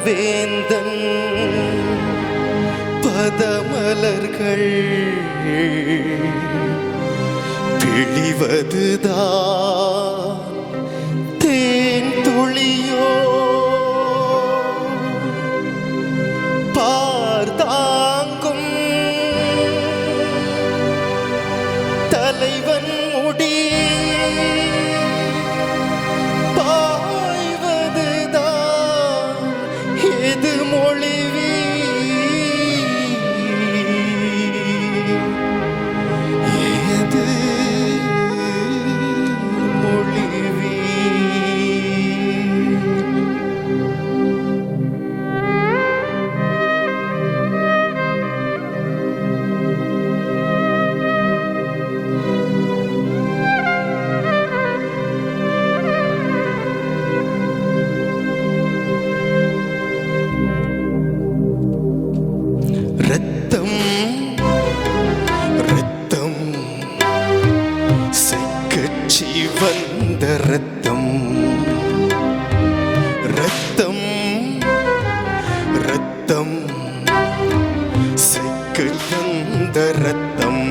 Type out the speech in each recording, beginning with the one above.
வேந்தன் பதமலர்கள் பிழிவதுதான் தேன் துளியோ பார்த்தாங்கும் தலைவன் முடி பாய்வதுதான் எது மொழிவி எது மொழிவி ரத்தம் ரத்தம் செக்கச்சி வந்த ரத்தம் ரத்தம் ரத்தம் செக்கு வந்த ரத்தம்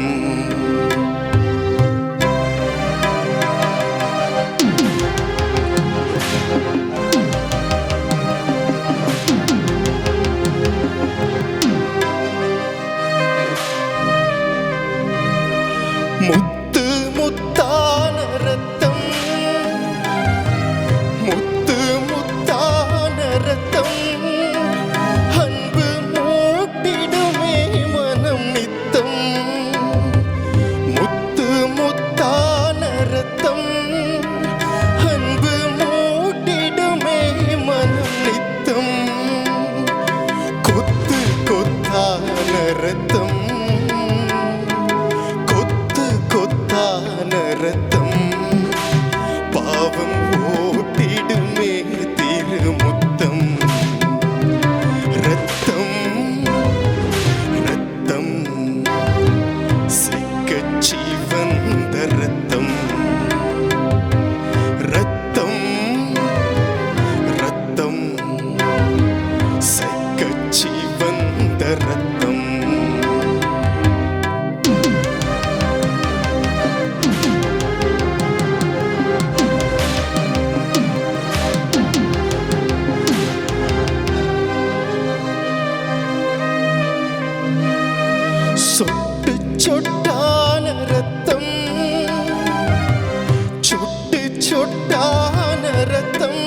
முத்து முத்தான ரத்தம் முத்து முத்தான ரத்தம் அன்பு மூட்டிடுமே மனம் நித்தம் முத்து முத்தான ரத்தம் அன்பு மூட்டிடுமே மனம் நித்தம் கொத்து கொத்தான ரத்தம் ரத்தம் பாவம் ஓட்டிடுமே திருமுத்தம் ரத்தம் ரத்தம் செக்கச்சி வந்த ரத்தம் ரத்தம் ரத்தம் செக்கச்சி வந்த ரத்தம் சொட்டு சொட்டான ரத்தம் சொட்டு சொட்டான ரத்தம்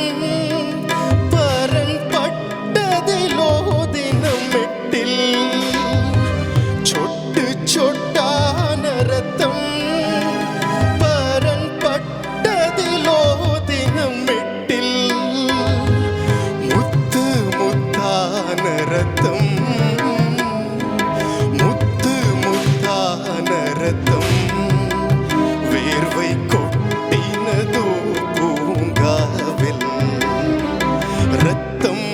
பரன் பட்டதிலோ தினம் மெட்டில் சொட்டு சொட்டான ரத்தம் பரன் பட்டதிலோ தினம் மெட்டில் முத்து முத்தான ரத்தம் ரத்தம் வேர்வை கொட்டினதோ பூங்காவில் ரத்தம்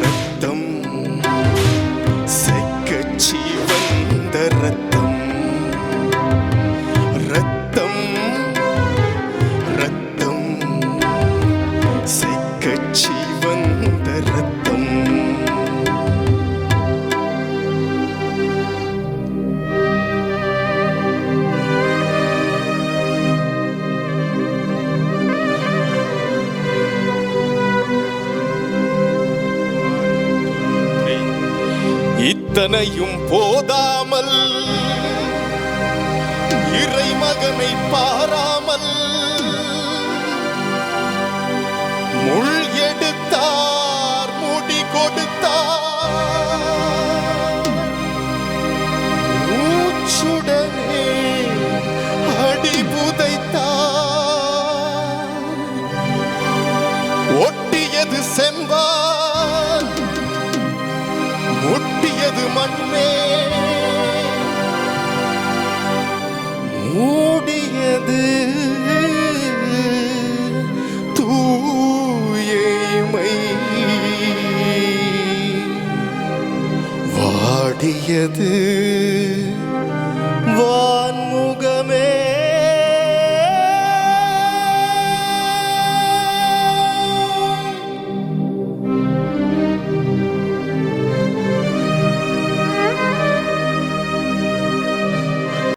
ரத்தம் செக்கச்சி வந்த ரத்தம் ரத்தம் ரத்தம் செக்கச்சி வந்த ரத்தம் இத்தனையும் போதாமல் இறைமகனை பாராமல் முள் எடுத்தார் முடி கொடுத்தார் மூச்சுடனே அடி புதைத்தார் ஒட்டியது செம்பால் முட்டியது மண்ணே மூடியது தூயமை வாடியது